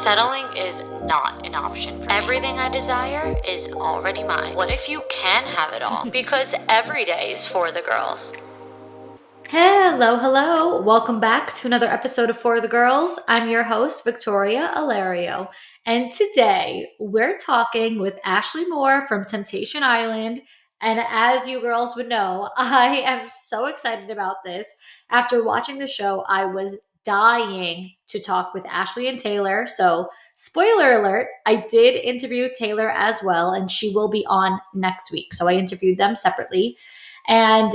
Settling is not an option for me. Everything I desire is already mine. What if you can have it all? Because every day is for the girls. Hello. Welcome back to another episode of For the Girls. I'm your host, Victoria Alario. And today we're talking with Ashley Moore from Temptation Island. And as you girls would know, I am so excited about this. After watching the show, I was dying to talk with Ashley and Taylor. So, spoiler alert, I did interview Taylor as well, and she will be on next week. So, I interviewed them separately. And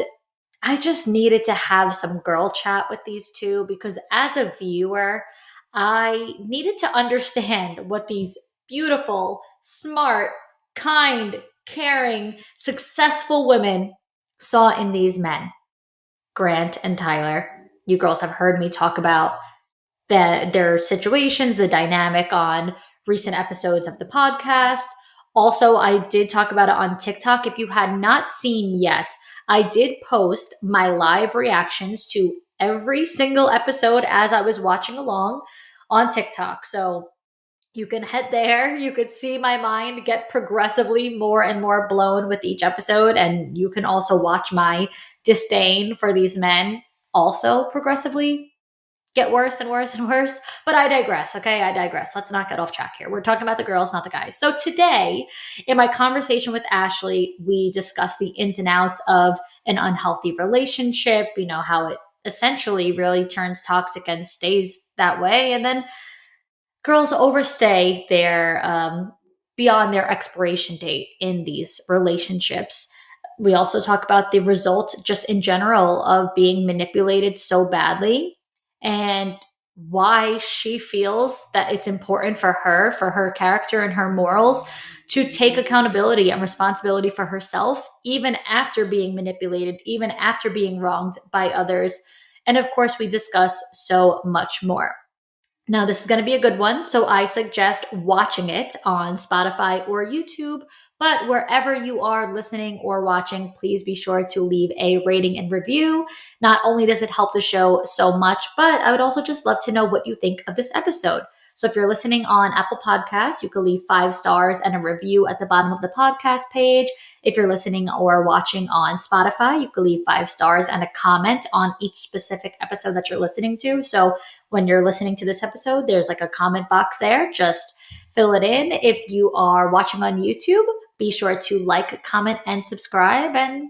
I just needed to have some girl chat with these two because as a viewer, I needed to understand what these beautiful, smart, kind, caring, successful women saw in these men. Grant and Tyler. You girls have heard me talk about their situations, the dynamic on recent episodes of the podcast. Also, I did talk about it on TikTok. If you had not seen yet, I did post my live reactions to every single episode as I was watching along on TikTok. So you can head there. You could see my mind get progressively more and more blown with each episode. And you can also watch my disdain for these men also progressively get worse and worse and worse. But I digress, okay? I digress. Let's not get off track here. We're talking about the girls, not the guys. So today, in my conversation with Ashley, we discussed the ins and outs of an unhealthy relationship, you know, how it essentially really turns toxic and stays that way. And then girls overstay their beyond their expiration date in these relationships. We also talk about the result just in general of being manipulated so badly and why she feels that it's important for her character and her morals to take accountability and responsibility for herself, even after being manipulated, even after being wronged by others. And of course, we discuss so much more. Now, this is going to be a good one, so I suggest watching it on Spotify or YouTube. But wherever you are listening or watching, please be sure to leave a rating and review. Not only does it help the show so much, but I would also just love to know what you think of this episode. So if you're listening on Apple Podcasts, you can leave 5 stars and a review at the bottom of the podcast page. If you're listening or watching on Spotify, you can leave 5 stars and a comment on each specific episode that you're listening to. So when you're listening to this episode, there's like a comment box there. Just fill it in. If you are watching on YouTube, be sure to like, comment, and subscribe. And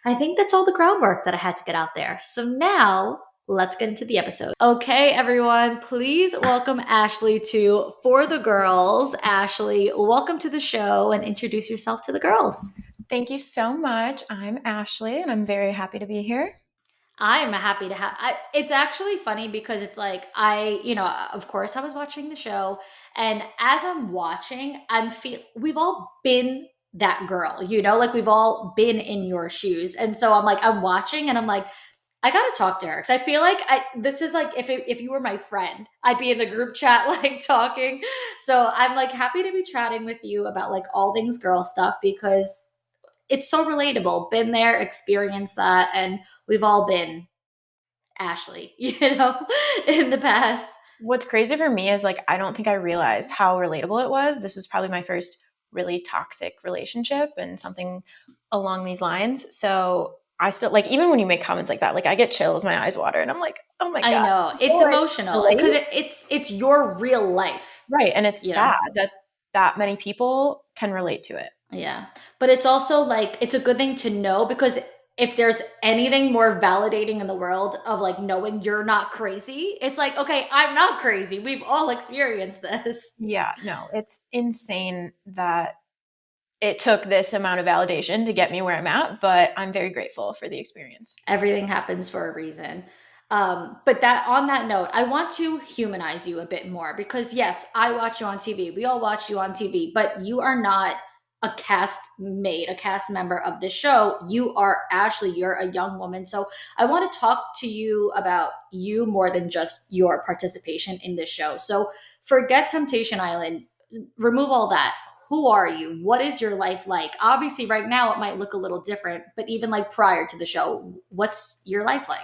I think that's all the groundwork that I had to get out there. So now let's get into the episode. Okay, everyone, please welcome Ashley to For the Girls. Ashley, welcome to the show and introduce yourself to the girls. Thank you so much. I'm Ashley and I'm very happy to be here. I'm happy to have. It's actually funny because it's like of course, I was watching the show, and as I'm watching, we've all been that girl, like we've all been in your shoes, and so I'm watching, and I'm like, I gotta talk to her because I feel like this is like if you were my friend, I'd be in the group chat like talking. So I'm like happy to be chatting with you about like all things girl stuff because it's so relatable. Been there, experienced that, and we've all been Ashley, in the past. What's crazy for me is like I don't think I realized how relatable it was. This was probably my first really toxic relationship and something along these lines. So I still like even when you make comments like that, like I get chills, my eyes water, and I'm like, oh my God. I know. It's emotional because it's your real life. Right. And it's sad that many people can relate to it. Yeah. But it's also like, it's a good thing to know because if there's anything more validating in the world of like knowing you're not crazy, it's like, okay, I'm not crazy. We've all experienced this. Yeah, no, it's insane that it took this amount of validation to get me where I'm at, but I'm very grateful for the experience. Everything happens for a reason. But on that note, I want to humanize you a bit more because yes, I watch you on TV. We all watch you on TV, but you are not a cast member of this show. You are Ashley. You're a young woman. So I want to talk to you about you more than just your participation in this show. So forget Temptation Island. Remove all that. Who are you? What is your life like? Obviously, right now it might look a little different, but even like prior to the show, what's your life like?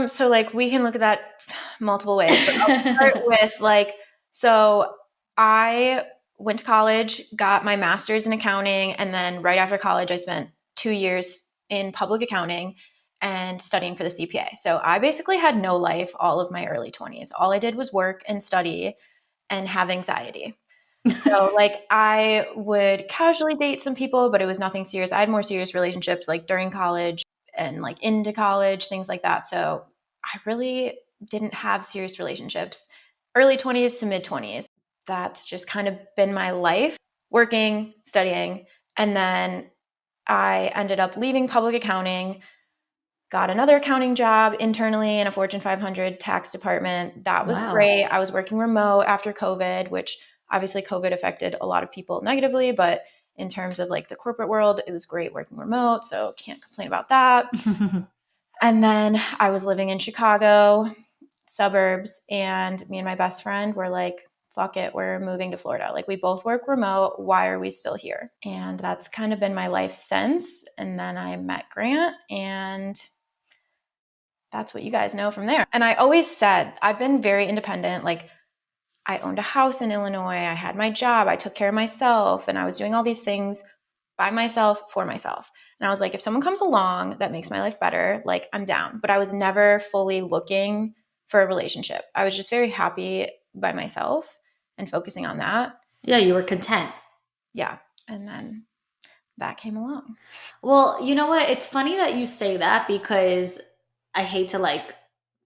So like we can look at that multiple ways, but I'll start with like So I went to college, got my master's in accounting, and then right after college, I spent 2 years in public accounting and studying for the CPA. So I basically had no life all of my early 20s. All I did was work and study and have anxiety. So like I would casually date some people, but it was nothing serious. I had more serious relationships like during college and like into college, things like that. So I really didn't have serious relationships early 20s to mid 20s. That's just kind of been my life, working, studying, and then I ended up leaving public accounting, got another accounting job internally in a Fortune 500 tax department. That was Wow. great. I was working remote after COVID, which obviously COVID affected a lot of people negatively, but in terms of like the corporate world, it was great working remote. So can't complain about that. And then I was living in Chicago, suburbs, and me and my best friend were like, fuck it, we're moving to Florida. Like we both work remote. Why are we still here? And that's kind of been my life since. And then I met Grant, and that's what you guys know from there. And I always said, I've been very independent. Like, I owned a house in Illinois. I had my job. I took care of myself. And I was doing all these things by myself for myself. And I was like, if someone comes along that makes my life better, like, I'm down. But I was never fully looking for a relationship. I was just very happy by myself and focusing on that. Yeah, you were content. Yeah. And then that came along. Well, you know what? It's funny that you say that because I hate to like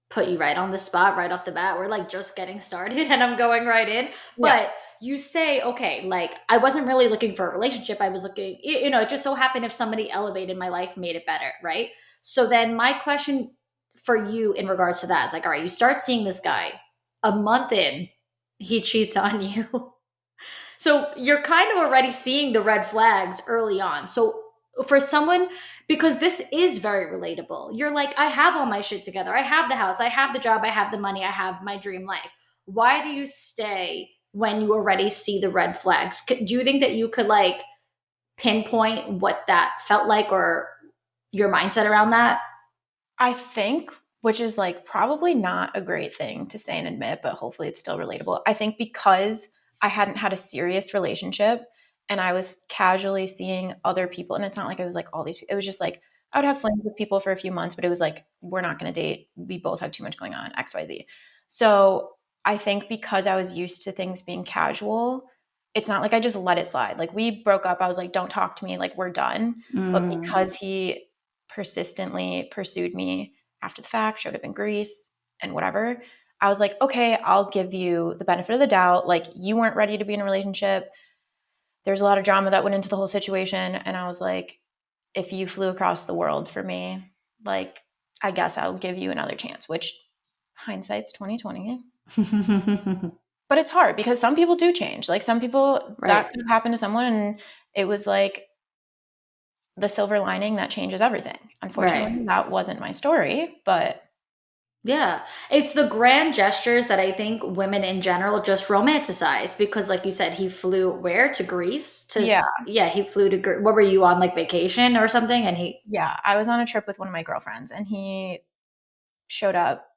put you right on the spot right off the bat. We're like just getting started and I'm going right in. Yeah. But you say, okay, like I wasn't really looking for a relationship. I was looking, it just so happened if somebody elevated my life, made it better, right? So then my question for you in regards to that is like, all right, you start seeing this guy a month in, he cheats on you. So you're kind of already seeing the red flags early on. So for someone, because this is very relatable, you're like, I have all my shit together. I have the house, I have the job, I have the money, I have my dream life. Why do you stay when you already see the red flags? Do you think that you could like pinpoint what that felt like or your mindset around that? I think, which is like probably not a great thing to say and admit, but hopefully it's still relatable. I think because I hadn't had a serious relationship and I was casually seeing other people, and it's not like it was like all these, it was just like I would have flings with people for a few months, but it was like, we're not going to date. We both have too much going on, XYZ. So I think because I was used to things being casual, it's not like I just let it slide. Like we broke up, I was like, don't talk to me, like we're done. But Mm. because he persistently pursued me after the fact, showed up in Greece and whatever, I was like, okay, I'll give you the benefit of the doubt. Like, you weren't ready to be in a relationship. There's a lot of drama that went into the whole situation. And I was like, if you flew across the world for me, like, I guess I'll give you another chance, which hindsight's 2020. But it's hard because some people do change. Like, some people, Right. that could have happened to someone and it was like the silver lining that changes everything. Right. Unfortunately, that wasn't my story, but Yeah. It's the grand gestures that I think women in general just romanticize because, like you said, he flew where? To Greece? yeah, Yeah, he flew to What were you on, like vacation or something? And he, yeah. I was on a trip with one of my girlfriends and he showed up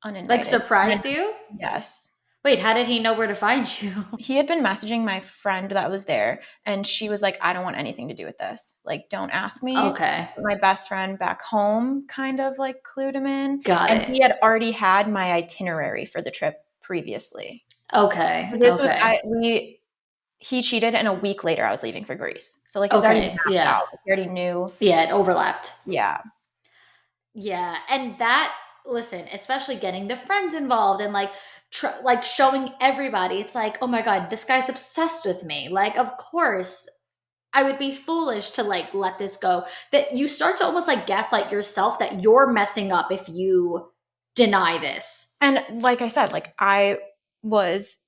like, uninvited. surprised you? Yes. Wait, how did he know where to find you? He had been messaging my friend that was there and she was like, I don't want anything to do with this. Like, don't ask me. Okay. My best friend back home kind of like clued him in. Got And it. he had already had my itinerary for the trip previously. Okay. This was Okay. he cheated and a week later I was leaving for Greece. So like it was already Okay. mapped Yeah. out. He already knew. Yeah, it overlapped. Yeah. Yeah, and that, listen, especially getting the friends involved and like like showing everybody, it's like, oh my god, this guy's obsessed with me. Like, of course, I would be foolish to like let this go. That you start to almost like gaslight yourself that you're messing up if you deny this. And like I said, like I was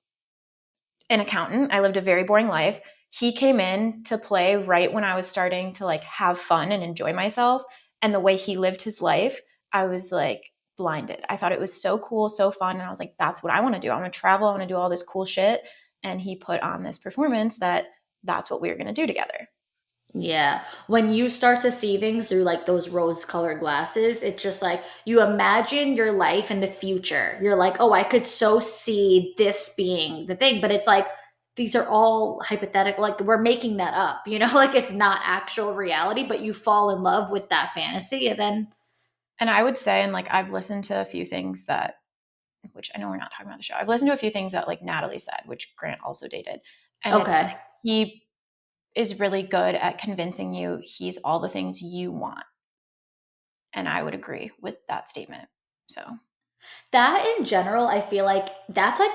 an accountant. I lived a very boring life. He came in to play right when I was starting to like have fun and enjoy myself. And the way he lived his life, I was like blinded. I thought it was so cool, so fun. And I was like, that's what I want to do. I want to travel. I want to do all this cool shit. And he put on this performance that that's what we were going to do together. Yeah. When you start to see things through like those rose colored glasses, it's just like you imagine your life in the future. You're like, oh, I could so see this being the thing. But it's like, these are all hypothetical. Like, we're making that up, like it's not actual reality, but you fall in love with that fantasy. And then, And I would say, and like I've listened to a few things that, which I know we're not talking about the show. I've listened to a few things that like Natalie said, which Grant also dated. And it's okay. like he is really good at convincing you he's all the things you want. And I would agree with that statement. So, That in general, I feel like that's like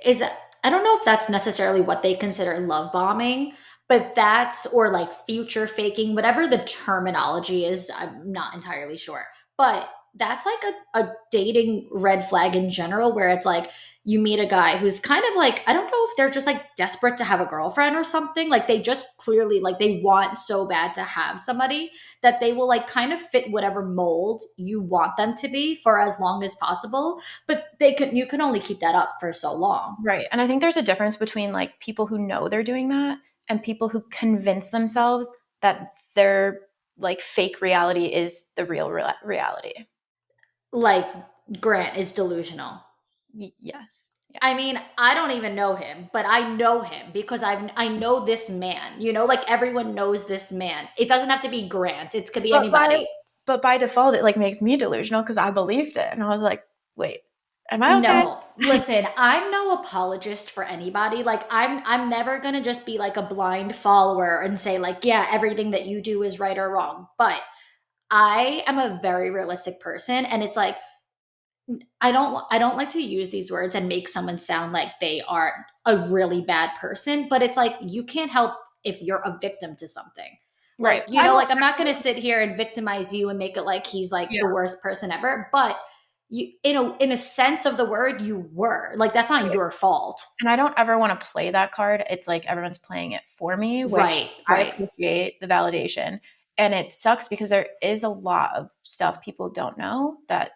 is I don't know if that's necessarily what they consider love bombing, but that's or like future faking, whatever the terminology is, I'm not entirely sure. But that's like a dating red flag in general, where it's like you meet a guy who's kind of like, I don't know if they're just like desperate to have a girlfriend or something. Like they just clearly like they want so bad to have somebody that they will like kind of fit whatever mold you want them to be for as long as possible, but you can only keep that up for so long. right. And I think there's a difference between like people who know they're doing that and people who convince themselves that their like fake reality is the real reality. Like Grant is delusional. Yes. Yeah. I mean, I don't even know him, but I know him because I know this man. Like everyone knows this man. It doesn't have to be Grant. It could be But by anybody. but by default it like makes me delusional because I believed it. And I was like, wait, am I okay? No, listen, I'm no apologist for anybody. Like I'm never going to just be like a blind follower and say like, yeah, everything that you do is right or wrong. But I am a very realistic person, and it's like I don't like to use these words and make someone sound like they are a really bad person, but it's like you can't help if you're a victim to something. Like, Right. I don't like I'm not going to sit here and victimize you and make it like he's like yeah. the worst person ever, but you in a sense of the word you were. Like that's not Right. your fault. And I don't ever want to play that card. It's like everyone's playing it for me, which Right, I right. appreciate the validation. And it sucks because there is a lot of stuff people don't know that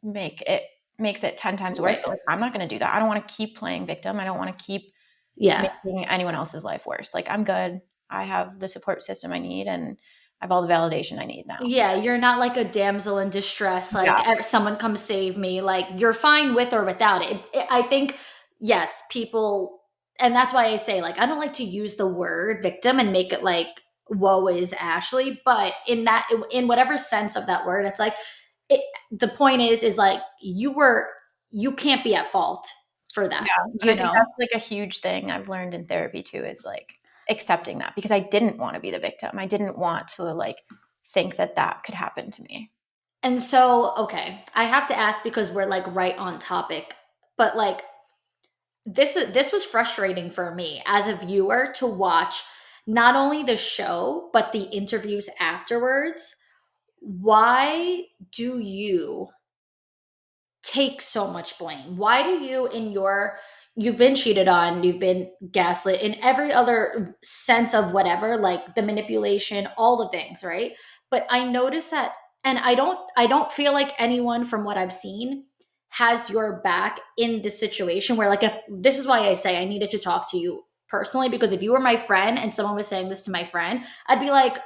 make it makes it 10 times worse. Right. But like I'm not going to do that. I don't want to keep playing victim. I don't want to keep Yeah. making anyone else's life worse. Like I'm good. I have the support system I need and I have all the validation I need now. Yeah, So you're not like a damsel in distress, like yeah. someone come save me. Like you're fine with or without it. I think, yes, people, and that's why I say, like, I don't like to use the word victim and make it like, woe is Ashley. But in whatever sense of that word, it's like, it, the point is like, you can't be at fault for that, Yeah, and I you think know? that's, like, a huge thing I've learned in therapy too is, like, accepting that because I didn't wanna be the victim. I didn't want to, like, think that that could happen to me. And so, okay, I have to ask because we're like right on topic, but like, this was frustrating for me as a viewer to watch not only the show but the interviews afterwards. Why do you take so much blame? Why do you you've been cheated on, you've been gaslit in every other sense of whatever, like the manipulation, all the things, right? But I notice that, and I don't feel like anyone from what I've seen has your back in this situation where, like, if this is why I say I needed to talk to you personally, because if you were my friend and someone was saying this to my friend, I'd be like,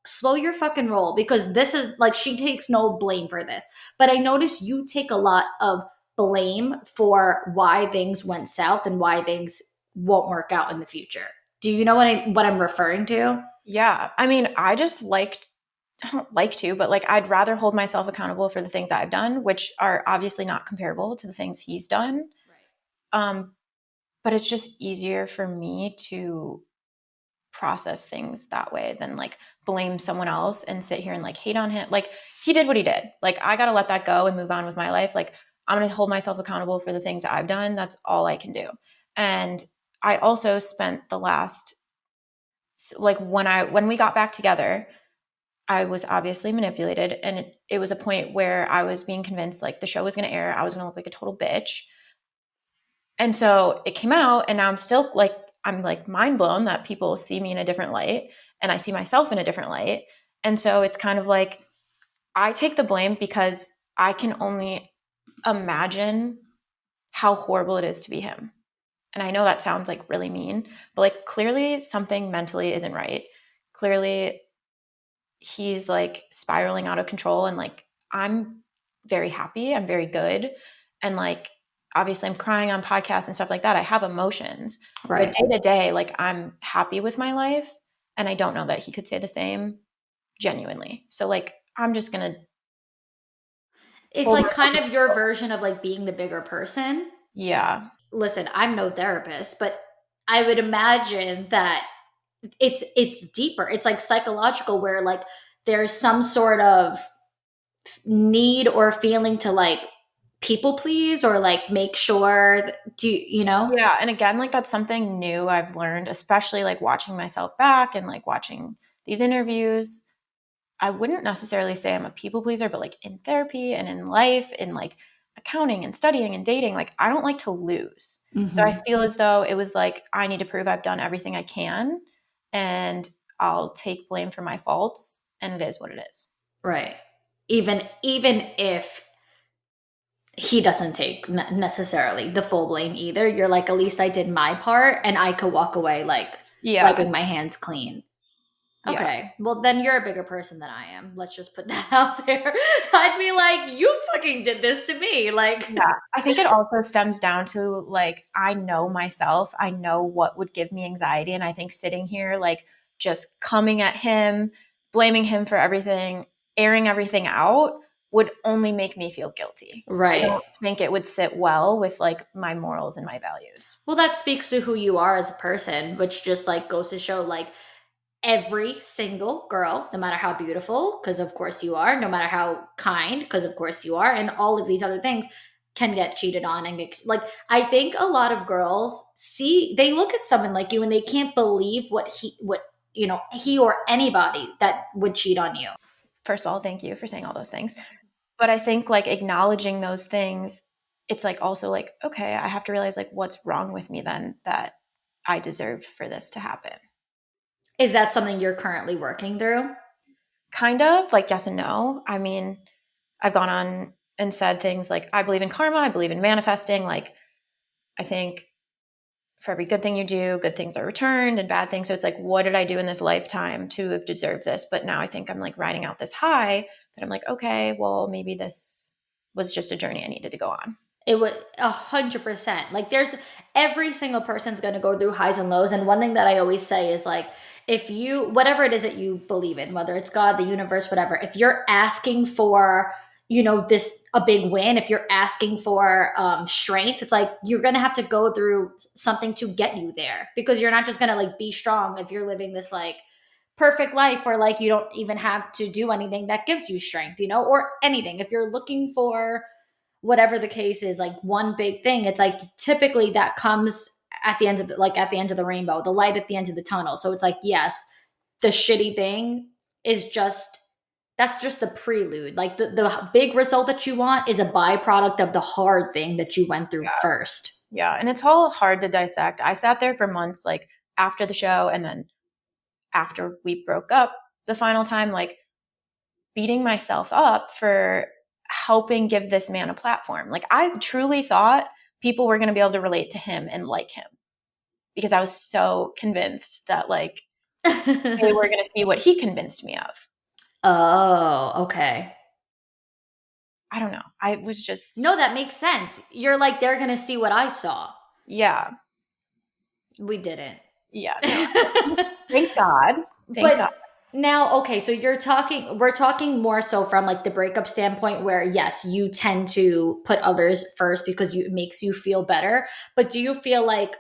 slow your fucking roll, because this is like, she takes no blame for this. But I notice you take a lot of blame for why things went south and why things won't work out in the future. Do you know what I'm referring to? Yeah, I mean, I don't like to, but, like, I'd rather hold myself accountable for the things I've done, which are obviously not comparable to the things he's done, Right. um, but it's just easier for me to process things that way than like blame someone else and sit here and like hate on him. Like he did what he did. Like I got to let that go and move on with my life. Like I'm going to hold myself accountable for the things I've done. That's all I can do. And I also spent the last like when we got back together, I was obviously manipulated and it was a point where I was being convinced like the show was going to air, I was going to look like a total bitch. And so it came out and now I'm like mind blown that people see me in a different light and I see myself in a different light. And so it's kind of like I take the blame because I can only imagine how horrible it is to be him. And I know that sounds like really mean, but like clearly something mentally isn't right. clearly he's like spiraling out of control, and like I'm very happy, I'm very good, and like obviously I'm crying on podcasts and stuff like that. I have emotions, but Right. day to day, like I'm happy with my life, and I don't know that he could say the same genuinely. So like I'm just gonna It's hold like myself kind of your version of like being the bigger person. yeah. Listen, I'm no therapist, but I would imagine that it's deeper. It's like psychological where like there's some sort of need or feeling to like people please or like make sure do you know? Yeah, and again, like that's something new I've learned, especially like watching myself back and like watching these interviews. I wouldn't necessarily say I'm a people pleaser, but like in therapy and in life, in like accounting and studying and dating, like I don't like to lose. So I Mhm. feel as though it was like I need to prove I've done everything I can, and I'll take blame for my faults, and it is what it is. Right. Even if he doesn't take necessarily the full blame either, you're like, at least I did my part and I could walk away like Yeah. wiping my hands clean. Yeah. Okay. Well, then you're a bigger person than I am. Let's just put that out there. I'd be like, you fucking did this to me. Like, Yeah, I think it also stems down to like I know myself. I know what would give me anxiety, and I think sitting here like just coming at him, blaming him for everything, airing everything out would only make me feel guilty. I right. don't think it would sit well with like my morals and my values. Well, that speaks to who you are as a person, which just like goes to show like every single girl, no matter how beautiful, because of course you are, no matter how kind, because of course you are, and all of these other things can get cheated on and get like I think a lot of girls see they look at someone like you and they can't believe what he or anybody that would cheat on you. First of all, thank you for saying all those things. But I think like acknowledging those things, it's like also like, okay, I have to realize like what's wrong with me then that I deserved for this to happen. Is that something you're currently working through? Kind of like yes and no. I mean, I've gone on and said things like, I believe in karma, I believe in manifesting. Like, I think for every good thing you do, good things are returned and bad things. So it's like, what did I do in this lifetime to have deserved this? But now I think I'm like riding out this high that I'm like, okay, well, maybe this was just a journey I needed to go on. It would 100%. Like there's every single person's going to go through highs and lows. And one thing that I always say is like, if you, whatever it is that you believe in, whether it's God, the universe, whatever, if you're asking for, this, a big win, if you're asking for strength, it's like, you're going to have to go through something to get you there because you're not just going to like be strong if you're living this like perfect life or like you don't even have to do anything that gives you strength, or anything. If you're looking for, whatever the case is, like one big thing, it's like typically that comes at the end of at the end of the rainbow, the light at the end of the tunnel. So it's like, yes, the shitty thing is just, that's just the prelude. Like the big result that you want is a byproduct of the hard thing that you went through Yeah. first. Yeah. And it's all hard to dissect. I sat there for months, like after the show and then after we broke up the final time, like beating myself up for helping give this man a platform. Like I truly thought people were going to be able to relate to him and like him because I was so convinced that like they were going to see what he convinced me of. Oh, okay. I don't know. I was just No, that makes sense. You're like, they're going to see what I saw. yeah. We didn't. Yeah, no. Thank God. Thank God. But now, okay, so we're talking more so from like the breakup standpoint where yes, you tend to put others first because it makes you feel better. But do you feel like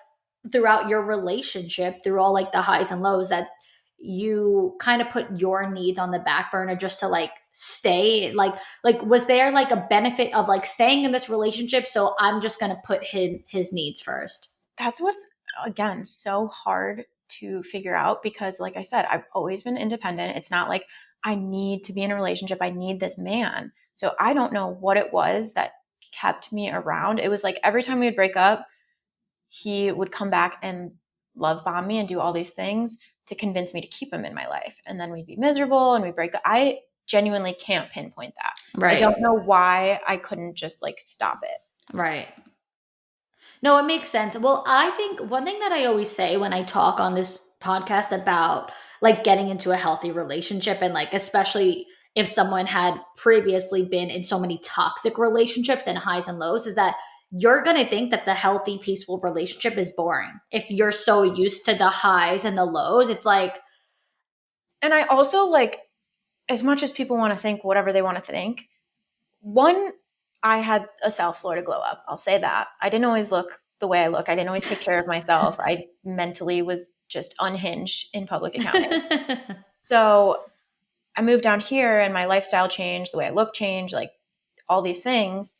throughout your relationship, through all like the highs and lows, that you kind of put your needs on the back burner just to like stay like was there like a benefit of like staying in this relationship, so I'm just going to put his needs first? That's what's again so hard to figure out because like I said, I've always been independent. It's not like I need to be in a relationship. I need this man. So I don't know what it was that kept me around. It was like every time we would break up, he would come back and love bomb me and do all these things to convince me to keep him in my life. And then we'd be miserable and we'd break up. I genuinely can't pinpoint that. I Right. don't know why I couldn't just like stop it. Right. No, it makes sense. Well, I think one thing that I always say when I talk on this podcast about like getting into a healthy relationship, and like especially if someone had previously been in so many toxic relationships and highs and lows, is that you're going to think that the healthy peaceful relationship is boring if you're so used to the highs and the lows. It's like, And I also like, as much as people want to think whatever they want to think, one, I had a South Florida glow up. I'll say that. I didn't always look the way I look. I didn't always take care of myself. I mentally was just unhinged in public accounting. So I moved down here and my lifestyle changed, the way I look changed, like all these things.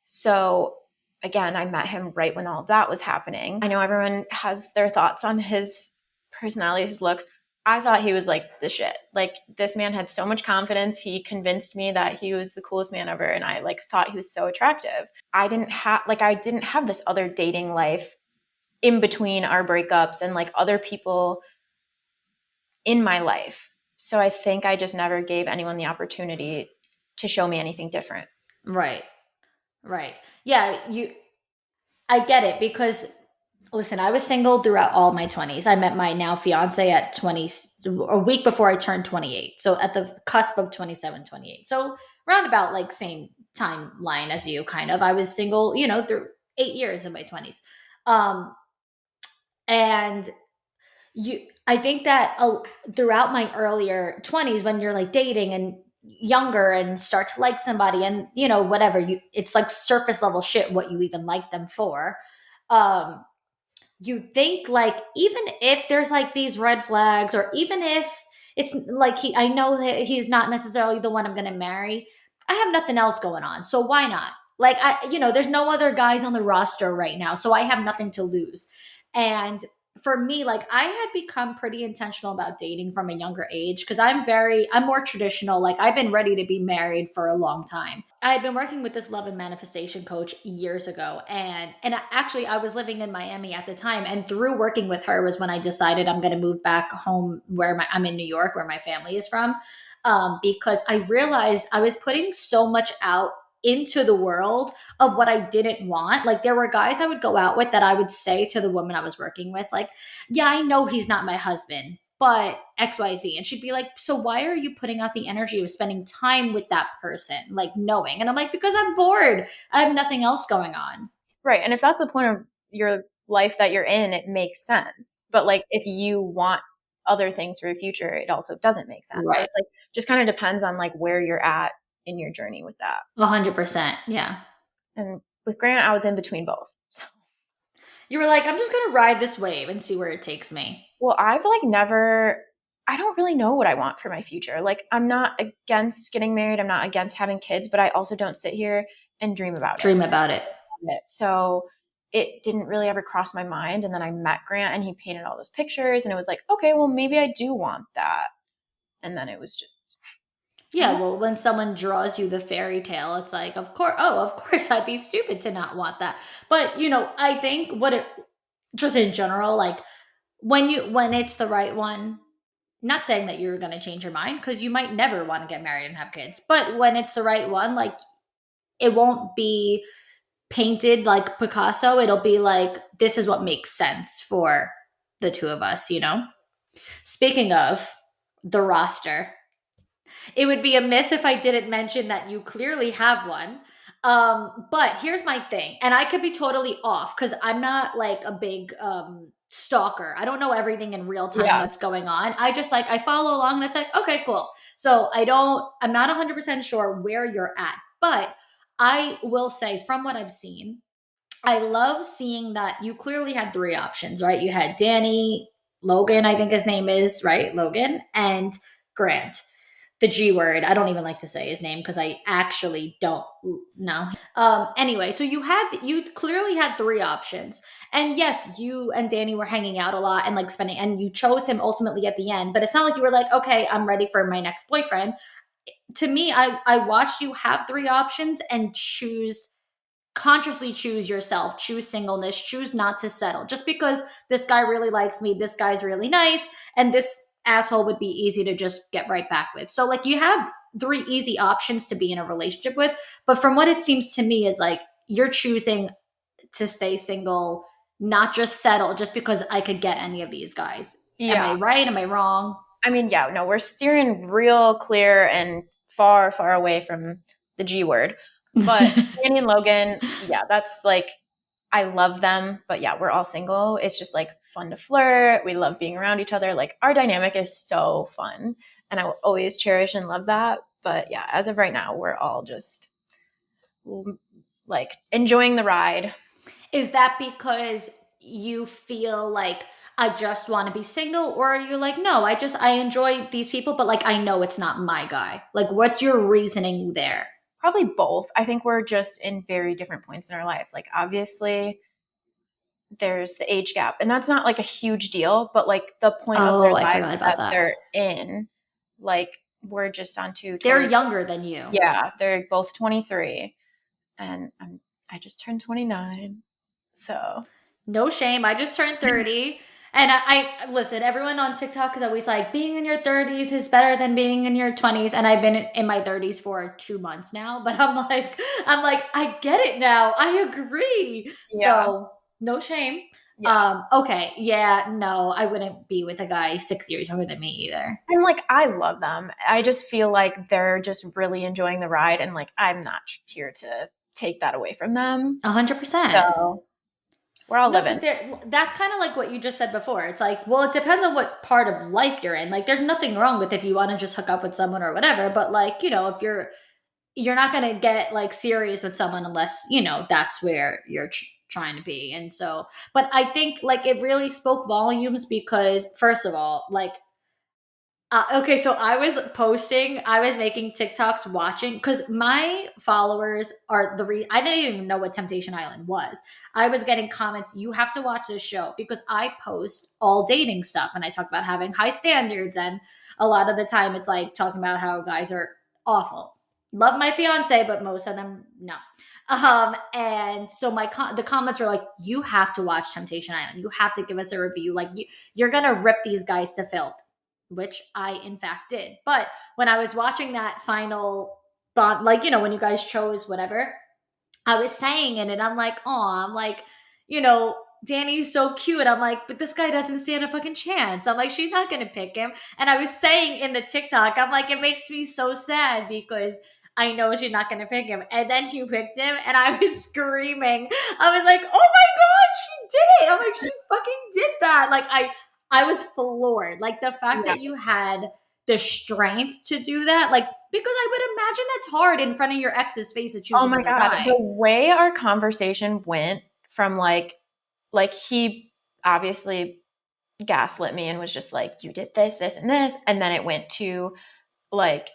So again, I met him right when all of that was happening. I know everyone has their thoughts on his personality, his looks. I thought he was like the shit. Like this man had so much confidence. He convinced me that he was the coolest man ever, and I like thought he was so attractive. I didn't have this other dating life in between our breakups and like other people in my life. So I think I just never gave anyone the opportunity to show me anything different. right, right. Yeah, I get it because listen, I was single throughout all my 20s. I met my now fiance at 20, a week before I turned 28. So at the cusp of 27, 28. So roundabout like same timeline as you kind of. I was single, through 8 years in my 20s. Um, and I think that throughout my earlier 20s, when you're like dating and younger and start to like somebody and, whatever, it's like surface level shit what you even like them for. Um, you think like even if there's like these red flags, or even if it's like I know that he's not necessarily the one I'm going to marry, I have nothing else going on, so why not? Like there's no other guys on the roster right now, so I have nothing to lose. And for me, like I had become pretty intentional about dating from a younger age because I'm more traditional. Like I've been ready to be married for a long time. I had been working with this love and manifestation coach years ago, and actually I was living in Miami at the time, and through working with her was when I decided I'm going to move back home where I'm in New York, where my family is from, because I realized I was putting so much out into the world of what I didn't want. Like there were guys I would go out with that I would say to the woman I was working with, like, yeah, I know he's not my husband, but XYZ. And she'd be like, so why are you putting out the energy of spending time with that person, like knowing? And I'm like, because I'm bored. I have nothing else going on. Right. And if that's the point of your life that you're in, it makes sense. But like if you want other things for your future, it also doesn't make sense. So Right. it's like just kind of depends on like where you're at in your journey with that. 100%. Yeah. And with Grant, I was in between both. So, You were like, I'm just going to ride this wave and see where it takes me. well, I've like never, I don't really know what I want for my future. Like I'm not against getting married. I'm not against having kids, but I also don't sit here and dream about it. Dream about it. So it didn't really ever cross my mind. And then I met Grant and he painted all those pictures and it was like, okay, well, maybe I do want that. And then it was just, Yeah, well, when someone draws you the fairy tale, it's like, of course, I'd be stupid to not want that. But I think just in general, like when it's the right one, not saying that you're going to change your mind because you might never want to get married and have kids, but when it's the right one, like it won't be painted like Picasso. It'll be like, this is what makes sense for the two of us. Speaking of the roster, it would be amiss if I didn't mention that you clearly have one. But here's my thing, and I could be totally off because I'm not like a big stalker. I don't know everything in real time yeah. that's going on. I just like I follow along and it's like, okay, cool. So I'm not 100% sure where you're at, but I will say from what I've seen, I love seeing that you clearly had three options, right? You had Danny, Logan, I think his name is, right? Logan, and Grant, the G word. I don't even like to say his name because I actually don't know. Anyway, so you clearly had three options. And yes, you and Danny were hanging out a lot and like spending, and you chose him ultimately at the end, but it's not like you were like, okay, I'm ready for my next boyfriend. To me, I watched you have three options and consciously choose yourself, choose singleness, choose not to settle. Just because this guy really likes me, this guy's really nice, and this asshole would be easy to just get right back with. So like you have three easy options to be in a relationship with, but from what it seems to me is like you're choosing to stay single, not just settle just because I could get any of these guys. Am I Yeah. right? Am I wrong? I mean, yeah, no, we're steering real clear and far, far away from the G word. But Danny and Logan, yeah, that's like, I love them. But yeah, we're all single. It's just like fun to flirt. We love being around each other. Like, our dynamic is so fun. And I will always cherish and love that. But yeah, as of right now, we're all just like enjoying the ride. Is that because you feel like I just want to be single, or are you like, no, I enjoy these people, but like I know it's not my guy? Like, what's your reasoning there? Probably both. I think we're just in very different points in our life. Like, obviously, there's the age gap, and that's not like a huge deal, but like the point of their Oh, I lives forgot about that that. they're in, like, we're just on two They're totally, younger than you. yeah, they're both 23, and I just turned 29. So No shame. I just turned 30. And I listen, everyone on TikTok is always like, being in your 30s is better than being in your 20s. And I've been in my 30s for 2 months now. But I'm like, I get it now. I agree. yeah, So no shame. yeah. Okay. Yeah, no, I wouldn't be with a guy 6 years younger than me either. And like, I love them. I just feel like they're just really enjoying the ride, and like, I'm not here to take that away from them. 100%. So we're all No, living. but that's kind of like what you just said before. It's like, well, it depends on what part of life you're in. Like, there's nothing wrong with if you want to just hook up with someone or whatever. But like, if you're not gonna get like serious with someone unless that's where you're trying to be. And so, but I think like it really spoke volumes because first of all, like okay, so I was making TikToks watching because my followers are I didn't even know what Temptation Island was. I was getting comments, you have to watch this show because I post all dating stuff and I talk about having high standards. And a lot of the time it's like talking about how guys are awful. Love my fiance, but most of them, no. And so the comments are like, you have to watch Temptation Island. You have to give us a review. Like you're going to rip these guys to filth, which I in fact did. But when I was watching that final bond, like, when you guys chose whatever, I was saying in it, I'm like, oh, I'm like, Danny's so cute. I'm like, but this guy doesn't stand a fucking chance. I'm like, she's not gonna pick him. And I was saying in the TikTok, I'm like, it makes me so sad because I know she's not gonna pick him. And then she picked him, and I was screaming. I was like, oh my god, she did it! I'm like, she fucking did that. Like I was floored. Like the fact Yeah. that you had the strength to do that, like because I would imagine that's hard in front of your ex's face to choose Oh my another God. The guy. way our conversation went from like he obviously gaslit me and was just like, you did this, this, and this. And then it went to like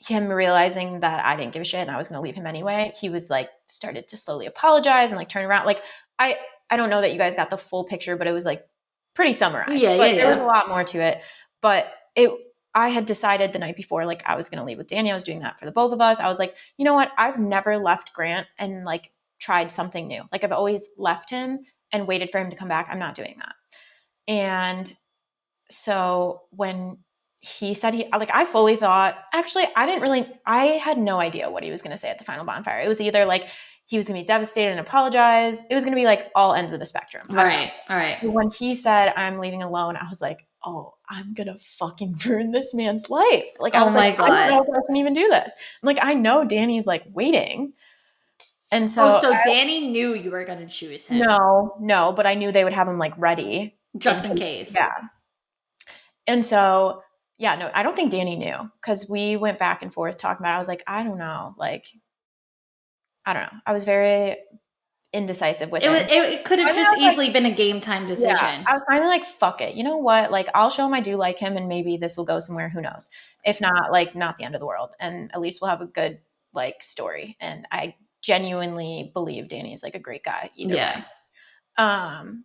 him realizing that I didn't give a shit and I was going to leave him anyway. He was like, started to slowly apologize and like turn around. Like, I, I don't know that you guys got the full picture, but it was like pretty summarized, Yeah, yeah, but there was a yeah. lot more to it. But I had decided the night before, like I was going to leave with Danny. I was doing that for the both of us. I was like, you know what? I've never left Grant and like tried something new. Like I've always left him and waited for him to come back. I'm not doing that. And so when he said I fully thought, actually, I had no idea what he was going to say at the final bonfire. It was either like he was going to be devastated and apologize. It was going to be like all ends of the spectrum. I don't know. Right, all right. So when he said, I'm leaving alone, I was like, oh, I'm going to fucking ruin this man's life. Like, I Oh was like, my I don't god. know if I can even do this. I'm like, I know Danny's like waiting. And Oh, so, so Danny knew you were going to choose him no, but I knew they would have him like ready in just in case. case. Yeah. And so, yeah, no, I don't think Danny knew because we went back and forth talking about it. I was like, I don't know. Like, I don't know. I was very indecisive with It was it. it could have Finally, I just was like, easily been a game time yeah, decision. I was finally like, fuck it. You know what? Like, I'll show him I do like him and maybe this will go somewhere. Who knows? If not, like, not the end of the world. And at least we'll have a good, like, story. And I genuinely believe Danny is like a great guy either way. Yeah. Um,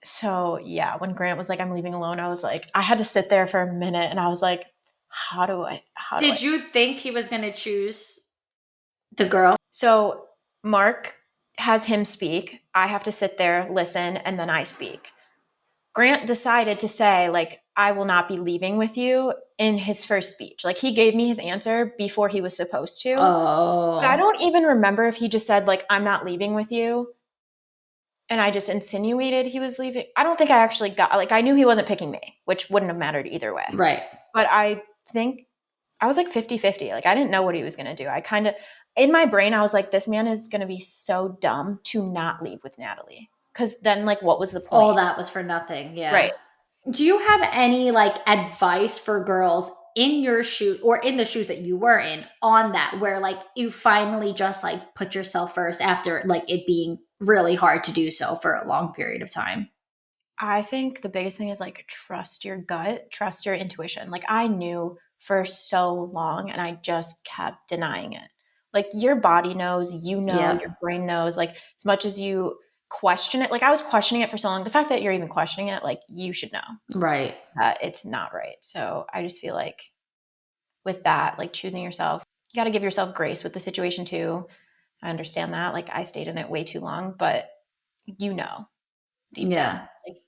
so yeah, when Grant was like, I'm leaving alone, I was like, I had to sit there for a minute and I was like, how do I? Did you think he was going to choose the girl? So Mark has him speak. I have to sit there, listen, and then I speak. Grant decided to say, like, I will not be leaving with you in his first speech. Like, he gave me his answer before he was supposed to. But I Oh. don't even remember if he just said, like, I'm not leaving with you and I just insinuated he was leaving. I don't think I actually got like I knew he wasn't picking me, which wouldn't have mattered either way. Right. But I think I was like 50-50. Like I didn't know what he was going to do. I kind of in my brain I was like this man is going to be so dumb to not leave with Natalie. Cuz then like what was the All point? that was for nothing. Yeah. Right. Do you have any like advice for girls in your shoe or in the shoes that you were in on that where like you finally just like put yourself first after like it being really hard to do so for a long period of time? I think the biggest thing is like trust your gut, trust your intuition. Like I knew for so long and I just kept denying it. Like your body knows, you know, Yep. your brain knows, like as much as you question it. Like I was questioning it for so long. The fact that you're even questioning it, like you should know Right. that it's not right. So I just feel like with that, like choosing yourself, you got to give yourself grace with the situation too. I understand that. Like I stayed in it way too long, but you know deep down Yeah. like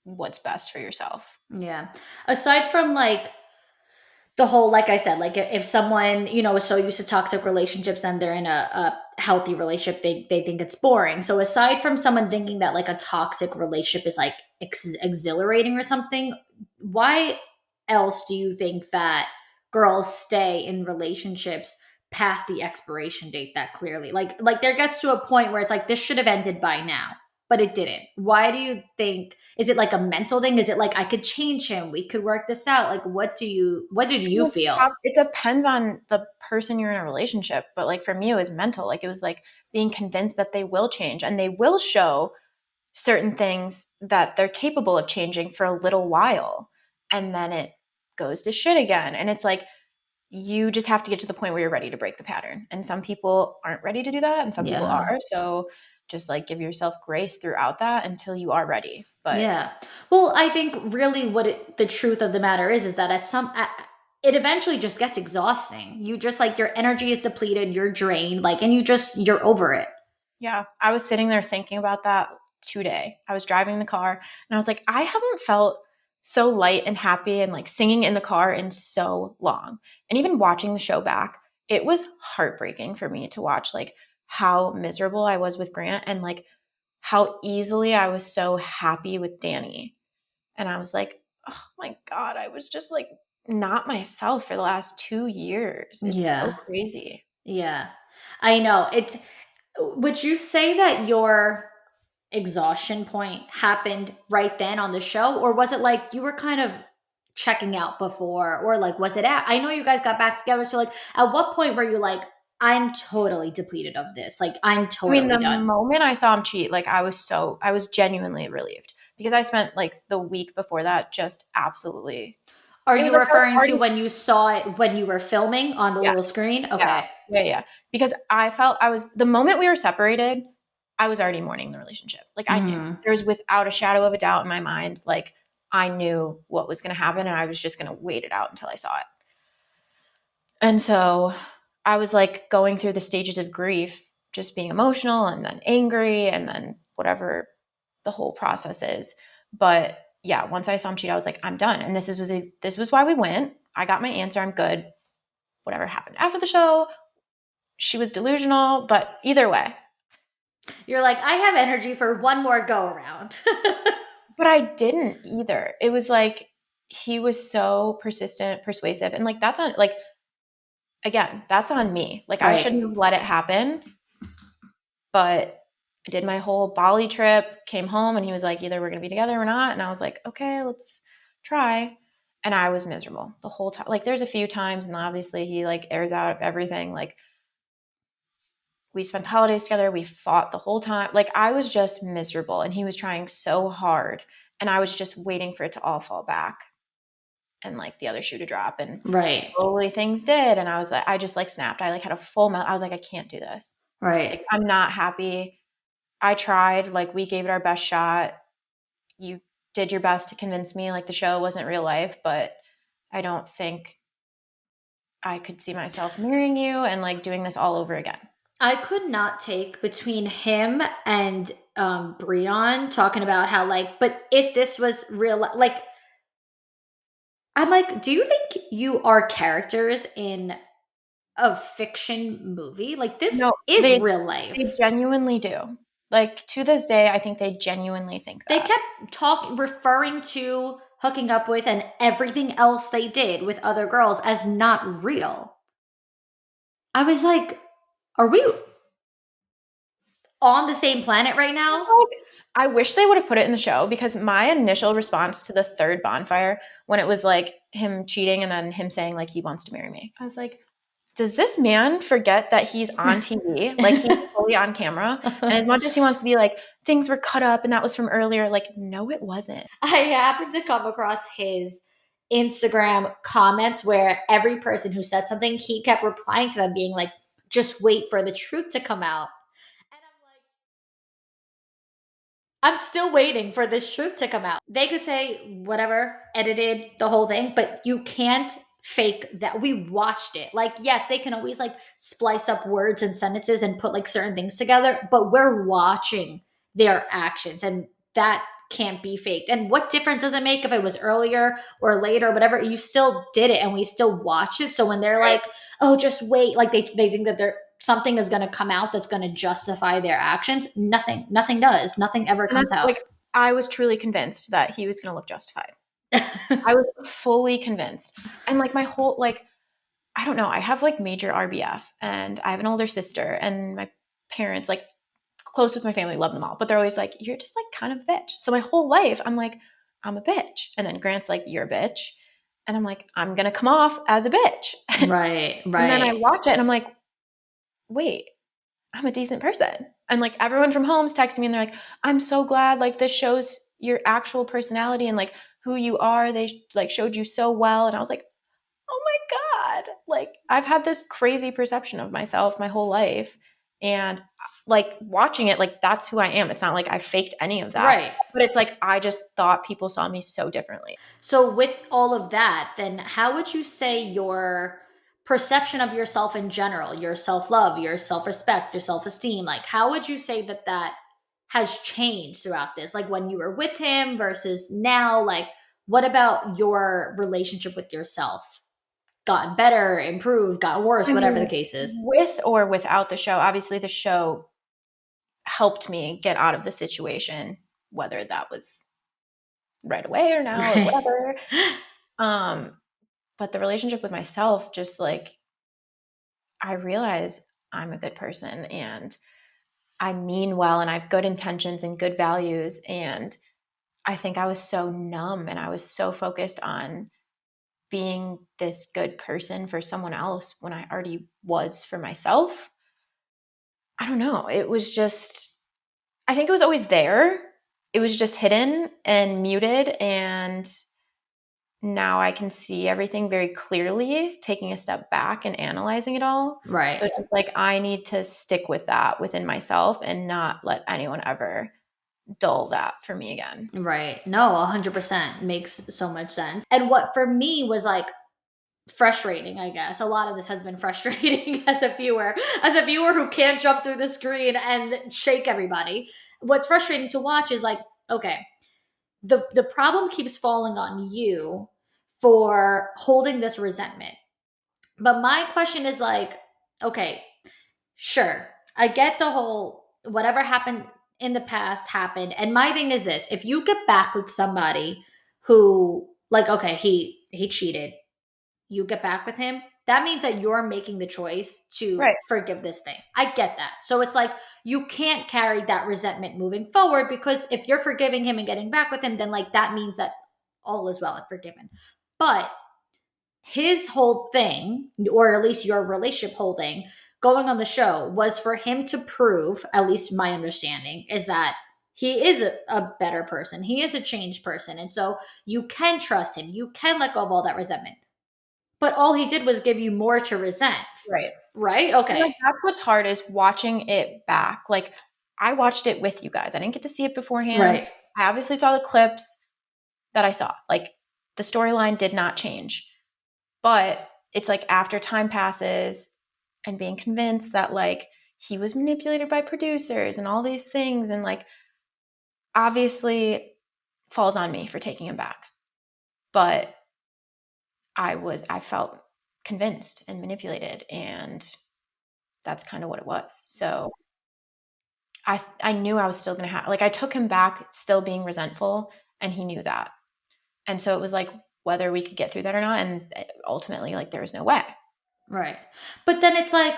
what's best for yourself. Yeah. Aside from like the whole, like I said, like if someone, is so used to toxic relationships and they're in a healthy relationship, they think it's boring. So aside from someone thinking that like a toxic relationship is like exhilarating or something, why else do you think that girls stay in relationships past the expiration date that clearly like there gets to a point where it's like this should have ended by now, but it didn't? Why do you think? Is it like a mental thing? Is it like I could change him? We could work this out. Like what did you feel? It depends on the person you're in a relationship, but like for me it was mental. Like it was like being convinced that they will change and they will show certain things that they're capable of changing for a little while and then it goes to shit again. And it's like you just have to get to the point where you're ready to break the pattern. And some people aren't ready to do that and some people Yeah. are. So just like give yourself grace throughout that until you are ready. But Yeah. Well, I think really the truth of the matter is that it eventually just gets exhausting. You just like your energy is depleted, you're drained, like, and you're over it. yeah, I was sitting there thinking about that today. I was driving the car and I was like, I haven't felt so light and happy and like singing in the car in so long. And even watching the show back, it was heartbreaking for me to watch like how miserable I was with Grant and like how easily I was so happy with Danny. And I was like, oh my God, I was just like not myself for the last 2 years. It's so Yeah. crazy. Yeah. I know. Would you say that your exhaustion point happened right then on the show, or was it like you were kind of checking out before, or like was it at? I know you guys got back together, so like at what point were you like, I'm totally depleted of this, like I'm I mean, totally the done? moment I saw him cheat, like I was genuinely relieved because I spent like the week before that just absolutely. Are It was you like I was referring to already when you saw it when you were filming on the yeah, little screen? yeah, Okay. yeah, yeah. Because I felt I was the moment we were separated, I was already mourning the relationship. Like I knew Hmm. there was without a shadow of a doubt in my mind. Like I knew what was going to happen, and I was just going to wait it out until I saw it. And so I was like going through the stages of grief, just being emotional and then angry and then whatever the whole process is. But yeah, once I saw him cheat, I was like, I'm done. And this was why we went. I got my answer. I'm good. Whatever happened after the show, she was delusional, but either way. You're like, I have energy for one more go around. But I didn't either. It was like he was so persistent, persuasive, and like that's on like again, that's on me. Like I Right. shouldn't have let it happen. But I did my whole Bali trip, came home, and he was like, either we're going to be together or not. And I was like, okay, let's try. And I was miserable the whole time. Like, there's a few times, and obviously he like airs out everything. Like, we spent the holidays together. We fought the whole time. Like, I was just miserable, and he was trying so hard. And I was just waiting for it to all fall back and like the other shoe to drop. And Right. slowly things did. And I was like, I just like snapped. I like had a full melt. I was like, I can't do this. Right. Like, I'm not happy. I tried, like we gave it our best shot. You did your best to convince me like the show wasn't real life, but I don't think I could see myself marrying you and like doing this all over again. I could not take between him and Breon talking about how like, but if this was real, like I'm like, do you think you are characters in a fiction movie? Like this No, is real they life. genuinely do. Like, to this day, I think they genuinely think They that. kept referring to hooking up with and everything else they did with other girls as not real. I was like, are we on the same planet right now? I wish they would have put it in the show, because my initial response to the third bonfire, when it was like him cheating and then him saying like he wants to marry me, I was like, does this man forget that he's on TV? Like, he's fully on camera. And as much as he wants to be like, things were cut up and that was from earlier, like, no, it wasn't. I happened to come across his Instagram comments where every person who said something, he kept replying to them, being like, just wait for the truth to come out. And I'm like, I'm still waiting for this truth to come out. They could say whatever, edited the whole thing, but you can't fake that we watched it. Like, yes, they can always like splice up words and sentences and put like certain things together, but we're watching their actions, and that can't be faked. And what difference does it make if it was earlier or later, whatever? You still did it and we still watched it. So when they're Right. like, oh, just wait, like they think that they're something is going to come out that's going to justify their actions. Nothing does. Nothing ever And comes that's out. like, I was truly convinced that he was going to look justified. I was fully convinced. And like my whole, like, I don't know, I have like major RBF and I have an older sister, and my parents, like, close with my family, love them all, but they're always like, you're just like kind of a bitch. So my whole life, I'm like, I'm a bitch. And then Grant's like, you're a bitch. And I'm like, I'm going to come off as a bitch. Right, And then I right, watch it and I'm like, wait, I'm a decent person. And like everyone from home's texting me and they're like, I'm so glad, like, this shows your actual personality and like who you are. They like showed you so well. And I was like, oh my God. Like, I've had this crazy perception of myself my whole life. And like watching it, like, that's who I am. It's not like I faked any of that. right. But it's like I just thought people saw me so differently. So, with all of that, then how would you say your perception of yourself in general, your self love, your self respect, your self esteem, like, how would you say that that has changed throughout this? Like, when you were with him versus now, like, what about your relationship with yourself? Gotten better, improved, gotten worse, I whatever the mean, case is. with or without the show, obviously the show helped me get out of the situation, whether that was right away or now or whatever. Um, but the relationship with myself, just like, I realize I'm a good person and I mean well and I have good intentions and good values. And I think I was so numb and I was so focused on being this good person for someone else when I already was for myself. I don't know. It was just, I think it was always there. It was just hidden and muted. And now I can see everything very clearly, taking a step back and analyzing it all. Right. So it's just like I need to stick with that within myself and not let anyone ever dull that for me again. Right. No, 100% makes so much sense. And what for me was like frustrating, I guess. A lot of this has been frustrating as a viewer who can't jump through the screen and shake everybody. What's frustrating to watch is like, okay, the problem keeps falling on you for holding this resentment. But my question is like, okay, sure. I get the whole whatever happened in the past happened. And my thing is this, if you get back with somebody who like, okay, he cheated, you get back with him, that means that you're making the choice to Right. forgive this thing. I get that. So it's like you can't carry that resentment moving forward, because if you're forgiving him and getting back with him, then like that means that all is well and forgiven. But his whole thing, or at least your relationship holding, going on the show was for him to prove, at least my understanding, is that he is a better person. He is a changed person. And so you can trust him. You can let go of all that resentment. But all he did was give you more to resent. Right. Right? And Okay. like that's what's hard, is watching it back. Like, I watched it with you guys. I didn't get to see it beforehand. Right. I obviously saw the clips that I saw. Like, the storyline did not change. But it's like after time passes and being convinced that like he was manipulated by producers and all these things, and like obviously falls on me for taking him back. But I felt convinced and manipulated, and that's kind of what it was. So I knew I was still going to have, like, I took him back still being resentful, and he knew that. And so it was like whether we could get through that or not. And ultimately, like, there was no way. Right. But then it's like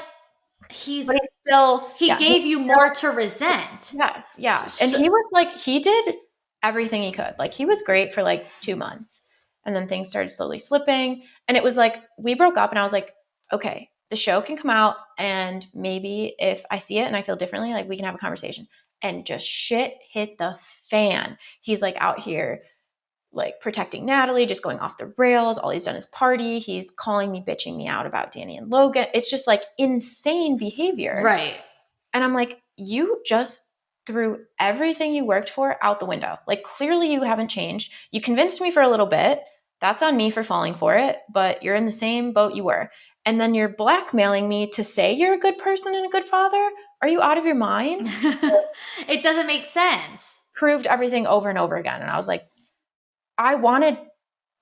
But he's he still, he yeah, he gave you still, more to resent. yes, yeah. And So, he was like, he did everything he could. Like, he was great for like 2 months. And then things started slowly slipping. And it was like, we broke up, and I was like, okay, the show can come out. And maybe if I see it and I feel differently, like, we can have a conversation. And just shit hit the fan. He's like out here, like, protecting Natalie, just going off the rails. All he's done is party. He's calling me, bitching me out about Danny and Logan. It's just like insane behavior. right. And I'm like, you just threw everything you worked for out the window. Like, clearly you haven't changed. You convinced me for a little bit. That's on me for falling for it, but you're in the same boat you were. And then you're blackmailing me to say you're a good person and a good father? Are you out of your mind? It doesn't make sense. Proved everything over and over again. And I was like, I wanted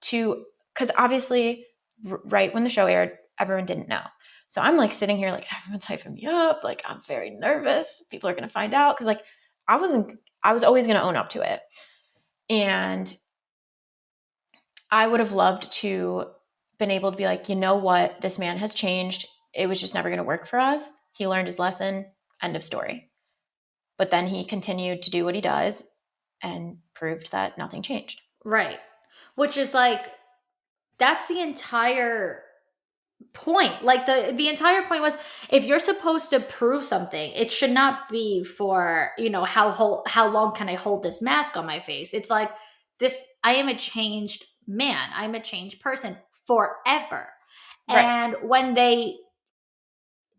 to, because obviously, right when the show aired, everyone didn't know. So I'm like sitting here, like, everyone's hyping me up. Like, I'm very nervous. People are going to find out. Cause like, I was always going to own up to it. And I would have loved to been able to be like, you know what? This man has changed. It was just never going to work for us. He learned his lesson. End of story. But then he continued to do what he does and proved that nothing changed. Right. Which is like that's the entire point. Like the entire point was if you're supposed to prove something, it should not be for, how long can I hold this mask on my face? It's like this I am a changed man. I'm a changed person forever. Right. And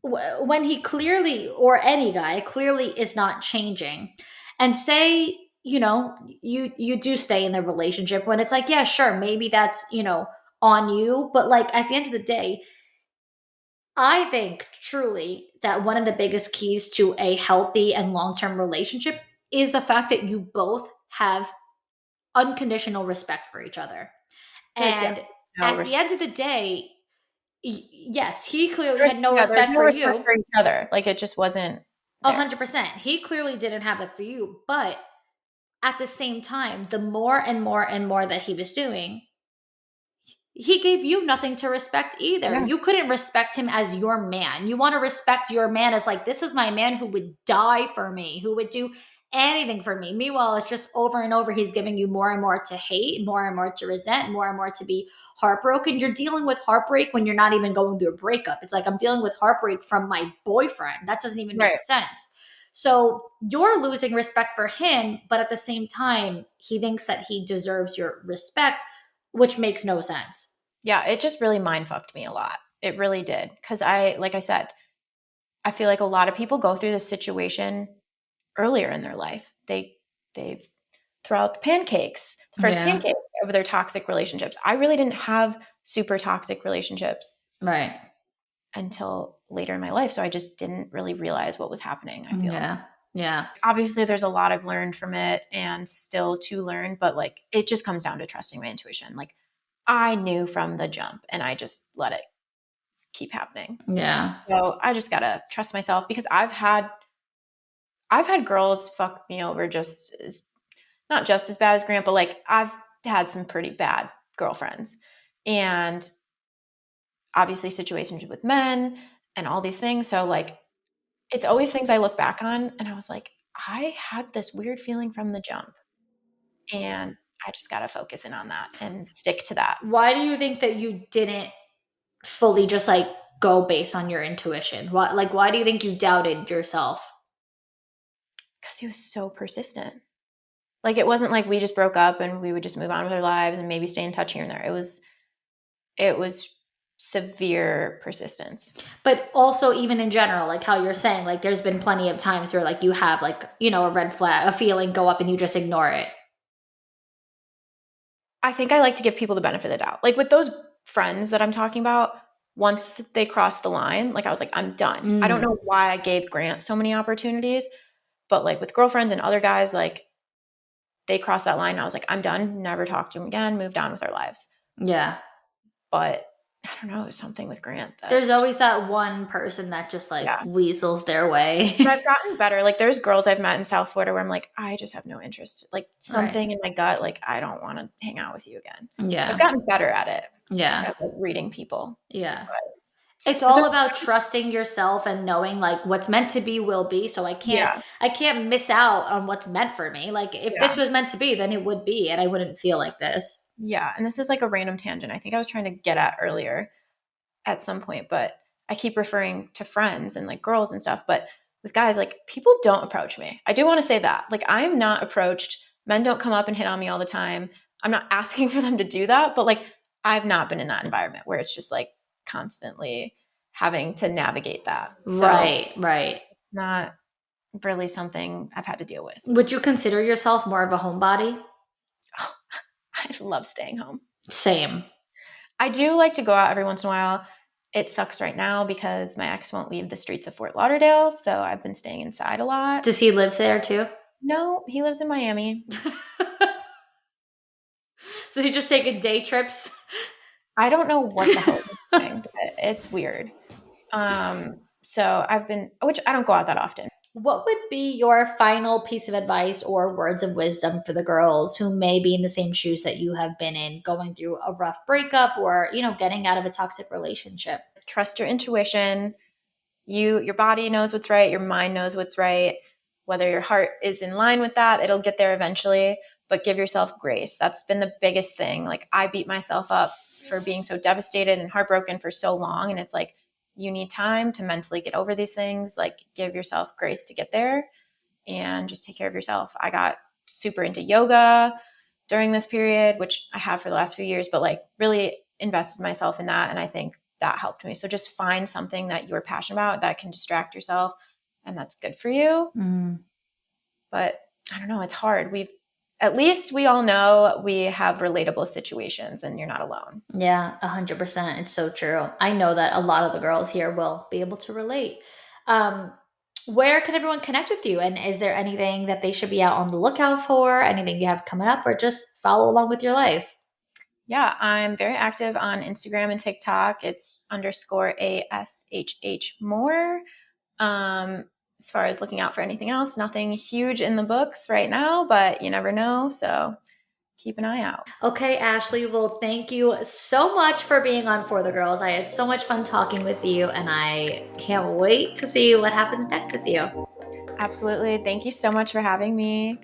when he clearly, or any guy clearly is not changing, and say, you do stay in the relationship, when it's like, yeah, sure, maybe that's, on you, but like at the end of the day, I think truly that one of the biggest keys to a healthy and long-term relationship is the fact that you both have unconditional respect for each other. Like, yeah, And no at the respect. end of the day, yes, he clearly had no There's respect no for respect you. for each other. Like, it just wasn't there. 100%. He clearly didn't have that for you. But at the same time, the more and more and more that he was doing, he gave you nothing to respect either. Yeah. You couldn't respect him as your man. You want to respect your man as like, this is my man who would die for me, who would do anything for me. Meanwhile, it's just over and over. He's giving you more and more to hate, more and more to resent, more and more to be heartbroken. You're dealing with heartbreak when you're not even going through a breakup. It's like, I'm dealing with heartbreak from my boyfriend. That doesn't even make Right. sense. So you're losing respect for him, but at the same time, he thinks that he deserves your respect, which makes no sense. Yeah, it just really mind fucked me a lot. It really did. Because like I said, I feel like a lot of people go through this situation earlier in their life. They throw out the pancakes, the first Yeah. pancake of their toxic relationships. I really didn't have super toxic relationships Right. until later in my life. So I just didn't really realize what was happening, I feel. Yeah. Yeah. Obviously, there's a lot I've learned from it and still to learn, but like, it just comes down to trusting my intuition. Like, I knew from the jump, and I just let it keep happening. Yeah. So I just gotta trust myself, because I've had girls fuck me over just as, not just as bad as Grant, but like, I've had some pretty bad girlfriends, and obviously situations with men and all these things. So like, it's always things I look back on and I was like, I had this weird feeling from the jump, and I just gotta focus in on that and stick to that. Why do you think that you didn't fully just like go based on your intuition? Why do you think you doubted yourself? Because he was so persistent. Like, it wasn't like we just broke up and we would just move on with our lives and maybe stay in touch here and there. It was severe persistence. But also even in general, like how you're saying, like there's been plenty of times where like you have like, a red flag, a feeling go up and you just ignore it. I think I like to give people the benefit of the doubt. Like, with those friends that I'm talking about, once they crossed the line, like, I was like, I'm done. I don't Mm. know why I gave Grant so many opportunities, but like with girlfriends and other guys, like, they crossed that line. And I was like, I'm done. Never talked to him again. Moved on with our lives. Yeah. But I don't know, it was something with Grant that There's always that one person that just like yeah. weasels their But way. I've gotten better. Like, there's girls I've met in South Florida where I'm like, "I just have no interest." Like, Right. something in my gut, like, "I don't wanna hang out with you again." So I've Yeah. gotten better at it, Yeah. at, like, reading people. Yeah. But It's is there all about trusting yourself and knowing like what's meant to be will be. So yeah, I can't miss out on what's meant for me. Like if this yeah, was meant to be, then it would be and I wouldn't feel like this. yeah, and this is, like, a random tangent I think I was trying to get at earlier at some point, but I keep referring to friends and, like, girls and stuff, but with guys, like, people don't approach me. I do wanna say that. Like, I am not approached. Men don't come up and hit on me all the time. I'm not asking for them to do that, but, like, I've not been in that environment where it's just, like, constantly having to navigate that. So, Right, right. it's not really something I've had to deal with. Would you consider yourself more of a homebody? I love staying home. Same. I do like to go out every once in a while. It sucks right now because my ex won't leave the streets of Fort Lauderdale, so I've been staying inside a lot. Does he live there too? No, he lives in Miami. So you just taking day trips? I don't know what the hell he's doing, but it's weird. So I've been, which I don't go out that often. What would be your final piece of advice or words of wisdom for the girls who may be in the same shoes that you have been in, going through a rough breakup or, getting out of a toxic relationship? Trust your intuition. Your body knows what's right, your mind knows what's right. Whether your heart is in line with that, it'll get there eventually, but give yourself grace. That's been the biggest thing. Like, I beat myself up for being so devastated and heartbroken for so long, and it's like, you need time to mentally get over these things. Like, give yourself grace to get there and just take care of yourself. I got super into yoga during this period, which I have for the last few years, but like really invested myself in that. And I think that helped me. So just find something that you're passionate about that can distract yourself and that's good for you. Mm. But I don't know, it's hard. At least we all know we have relatable situations and you're not alone. Yeah, 100%. It's so true. I know that a lot of the girls here will be able to relate. Um, where can everyone connect with you? And is there anything that they should be out on the lookout for? Anything you have coming up, or just follow along with your life? Yeah, I'm very active on Instagram and TikTok. It's underscore ASHH more. Um, as far as looking out for anything else, nothing huge in the books right now, but you never know. So keep an eye out. Okay, Ashley. Well, thank you so much for being on For the Girls. I had so much fun talking with you, and I can't wait to see what happens next with you. Absolutely. Thank you so much for having me.